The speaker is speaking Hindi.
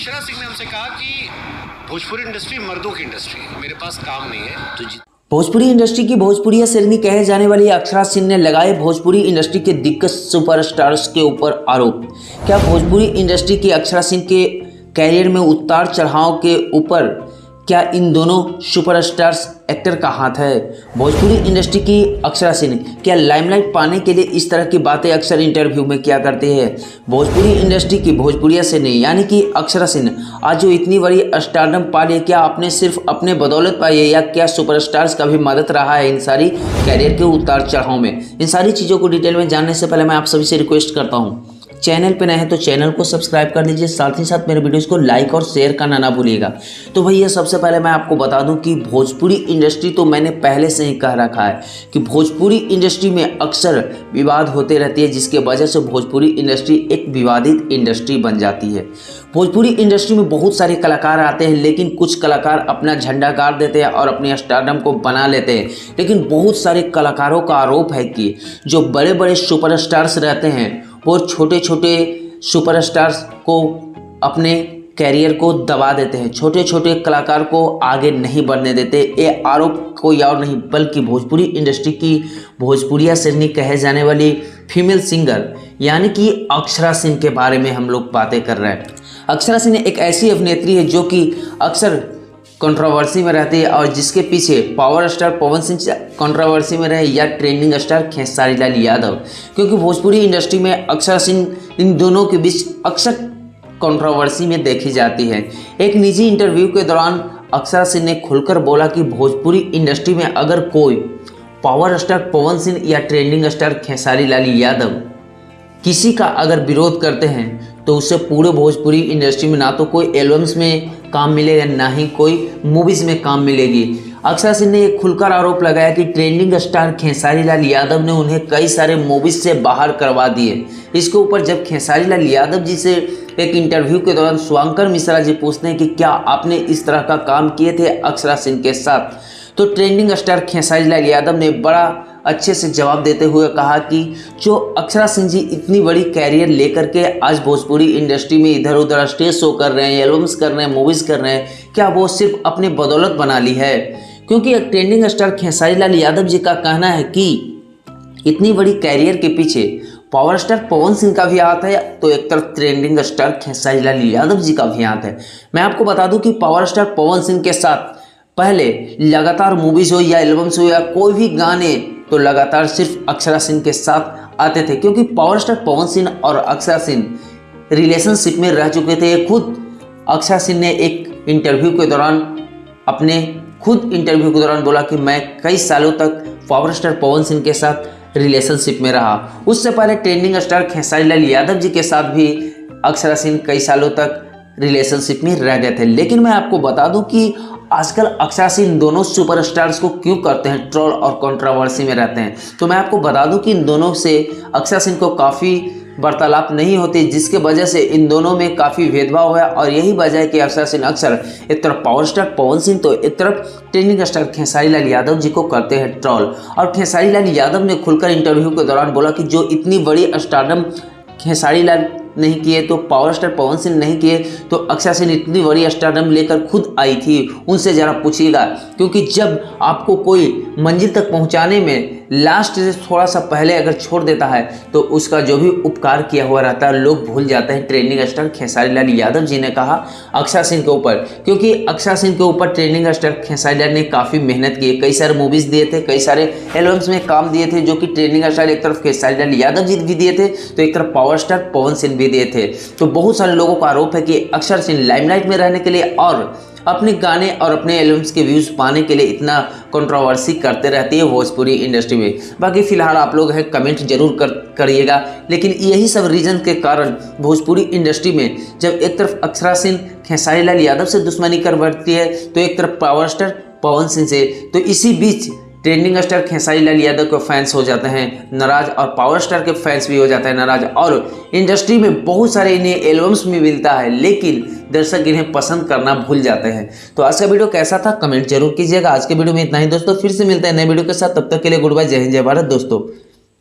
अक्षरा सिंह ने हमसे कहा कि भोजपुरी इंडस्ट्री मर्दों की इंडस्ट्री है, मेरे पास काम नहीं है। तो भोजपुरी इंडस्ट्री की भोजपुरिया शेरनी कहे जाने वाली अक्षरा सिंह ने लगाए भोजपुरी इंडस्ट्री के दिग्गज सुपरस्टार्स के ऊपर आरोप। क्या भोजपुरी इंडस्ट्री की अक्षरा सिंह के कैरियर में उतार चढ़ाव के ऊपर क्या इन दोनों सुपरस्टार्स एक्टर का हाथ है? भोजपुरी इंडस्ट्री की अक्षरा सिंह क्या लाइमलाइट पाने के लिए इस तरह की बातें अक्सर इंटरव्यू में किया करती है? भोजपुरी इंडस्ट्री की भोजपुरिया शेरनी यानी कि अक्षरा सिंह आज जो इतनी बड़ी स्टारडम पा ली, क्या आपने सिर्फ अपने बदौलत पाई है या क्या सुपरस्टार्स का भी मदद रहा है इन सारी कैरियर के उतार चढ़ाव में? इन सारी चीज़ों को डिटेल में जानने से पहले मैं आप सभी से रिक्वेस्ट करता हूँ, चैनल पे नए हैं तो चैनल को सब्सक्राइब कर लीजिए, साथ ही साथ मेरे वीडियोस को लाइक और शेयर करना ना भूलिएगा। तो भैया सबसे पहले मैं आपको बता दूं कि भोजपुरी इंडस्ट्री तो मैंने पहले से ही कह रखा है कि भोजपुरी इंडस्ट्री में अक्सर विवाद होते रहती है, जिसके वजह से भोजपुरी इंडस्ट्री एक विवादित इंडस्ट्री बन जाती है। भोजपुरी इंडस्ट्री में बहुत सारे कलाकार आते हैं, लेकिन कुछ कलाकार अपना झंडा गाड़ देते हैं और अपने स्टारडम को बना लेते हैं। लेकिन बहुत सारे कलाकारों का आरोप है कि जो बड़े बड़े सुपरस्टार्स रहते हैं वो छोटे छोटे सुपरस्टार्स को अपने कैरियर को दबा देते हैं, छोटे छोटे कलाकार को आगे नहीं बढ़ने देते। ये आरोप कोई और नहीं बल्कि भोजपुरी इंडस्ट्री की भोजपुरिया शेरनी कहे जाने वाली फीमेल सिंगर यानी कि अक्षरा सिंह के बारे में हम लोग बातें कर रहे हैं। अक्षरा सिंह एक ऐसी अभिनेत्री है जो कि अक्सर कंट्रोवर्सी में रहती है और जिसके पीछे power star Pawan Singh controversy में रहे या ट्रेंडिंग स्टार खेसारी लाल यादव, क्योंकि भोजपुरी इंडस्ट्री में अक्षरा सिंह इन दोनों के बीच अक्सर कंट्रोवर्सी में देखी जाती है। एक निजी इंटरव्यू के दौरान अक्षरा सिंह ने खुलकर बोला कि भोजपुरी इंडस्ट्री में अगर कोई पावर स्टार पवन सिंह या ट्रेंडिंग स्टार खेसारी लाल यादव किसी का अगर विरोध करते हैं तो उससे पूरे भोजपुरी इंडस्ट्री में ना तो कोई एल्बम्स में काम मिलेगा, ना ही कोई मूवीज़ में काम मिलेगी। अक्षरा सिंह ने एक खुलकर आरोप लगाया कि ट्रेंडिंग स्टार खेसारी लाल यादव ने उन्हें कई सारे मूवीज़ से बाहर करवा दिए। इसके ऊपर जब खेसारी लाल यादव जी से एक इंटरव्यू के दौरान शुभंकर मिश्रा जी पूछते हैं कि क्या आपने इस तरह का काम किए थे अक्षरा सिंह के साथ, तो ट्रेंडिंग स्टार खेसारी लाल यादव ने बड़ा अच्छे से जवाब देते हुए कहा कि जो अक्षरा सिंह जी इतनी बड़ी कैरियर लेकर के आज भोजपुरी इंडस्ट्री में इधर उधर स्टेज शो कर रहे हैं, एल्बम्स कर रहे हैं, मूवीज़ कर रहे हैं, क्या वो सिर्फ अपने बदौलत बना ली है? क्योंकि एक ट्रेंडिंग स्टार खेसारी लाल यादव जी का कहना है कि इतनी बड़ी कैरियर के पीछे पावर स्टार पवन सिंह का भी हाथ है, तो एक तरफ ट्रेंडिंग स्टार खेसारी लाल यादव जी का भी हाथ है। मैं आपको बता दूं कि पावर स्टार पवन सिंह के साथ पहले लगातार मूवीज़ हो या एल्बम्स हो या कोई भी गाने तो लगातार सिर्फ अक्षरा सिंह के साथ आते थे, क्योंकि पावर स्टार पवन सिंह और अक्षरा सिंह रिलेशनशिप में रह चुके थे। खुद अक्षरा सिंह ने एक इंटरव्यू के दौरान बोला कि मैं कई सालों तक पावर स्टार पवन सिंह के साथ रिलेशनशिप में रहा। उससे पहले ट्रेंडिंग स्टार खेसारी लाल यादव जी के साथ भी अक्षरा सिंह कई सालों तक रिलेशनशिप में रह गए थे। लेकिन मैं आपको बता दूं कि आजकल अक्षरा सिंह इन दोनों सुपरस्टार्स को क्यों करते हैं ट्रोल और कंट्रोवर्सी में रहते हैं, तो मैं आपको बता दूं कि इन दोनों से अक्षरा सिंह को काफ़ी वार्तालाप नहीं होती, जिसके वजह से इन दोनों में काफ़ी भेदभाव है। और यही वजह है कि अक्षरा सिंह अक्सर एक तरफ पावर स्टार पवन सिंह तो एक तरफ ट्रेंडिंग स्टार खेसारी लाल यादव जी को करते हैं ट्रोल। और खेसारी लाल यादव ने खुलकर इंटरव्यू के दौरान बोला कि जो इतनी बड़ी स्टारडम खेसारी लाल नहीं किए तो पावर स्टार पवन सिंह नहीं किए, तो अक्षरा सिंह इतनी बड़ी स्टारडम लेकर खुद आई थी, उनसे ज़रा पूछिएगा। क्योंकि जब आपको कोई मंजिल तक पहुंचाने में लास्ट से थोड़ा सा पहले अगर छोड़ देता है तो उसका जो भी उपकार किया हुआ रहता है लोग भूल जाते हैं। ट्रेंडिंग स्टार खेसारी लाल यादव जी ने कहा अक्षरा सिंह के ऊपर, क्योंकि अक्षरा सिंह के ऊपर ट्रेंडिंग स्टार खेसारी लाल ने काफ़ी मेहनत की है, कई सारे मूवीज़ दिए थे, कई सारे एल्बम्स में काम दिए थे, जो कि ट्रेंडिंग स्टार एक तरफ खेसारी लाल यादव जी भी दिए थे तो एक तरफ पावर स्टार पवन सिंह भी दिए थे। तो बहुत सारे लोगों का आरोप है कि अक्षरा सिंह लाइमलाइट में रहने के लिए और अपने गाने और अपने एल्बम्स के व्यूज़ पाने के लिए इतना कंट्रोवर्सी करते रहती है भोजपुरी इंडस्ट्री में। बाकी फिलहाल आप लोग हैं कमेंट जरूर करिएगा। लेकिन यही सब रीज़न के कारण भोजपुरी इंडस्ट्री में जब एक तरफ अक्षरा सिंह खेसारी लाल यादव से दुश्मनी कर बैठती है तो एक तरफ पावर स्टार पवन सिंह से, तो इसी बीच ट्रेंडिंग स्टार खेसारी लाल यादव के फैंस हो जाते हैं नाराज और पावर स्टार के फैंस भी हो जाते हैं नाराज। और इंडस्ट्री में बहुत सारे इन्हें एल्बम्स में मिलता है, लेकिन दर्शक इन्हें पसंद करना भूल जाते हैं। तो आज का वीडियो कैसा था कमेंट जरूर कीजिएगा। आज के वीडियो में इतना ही दोस्तों, फिर से मिलते हैं नए वीडियो के साथ, तब तक के लिए गुड बाय, जय हिंद जय भारत दोस्तों।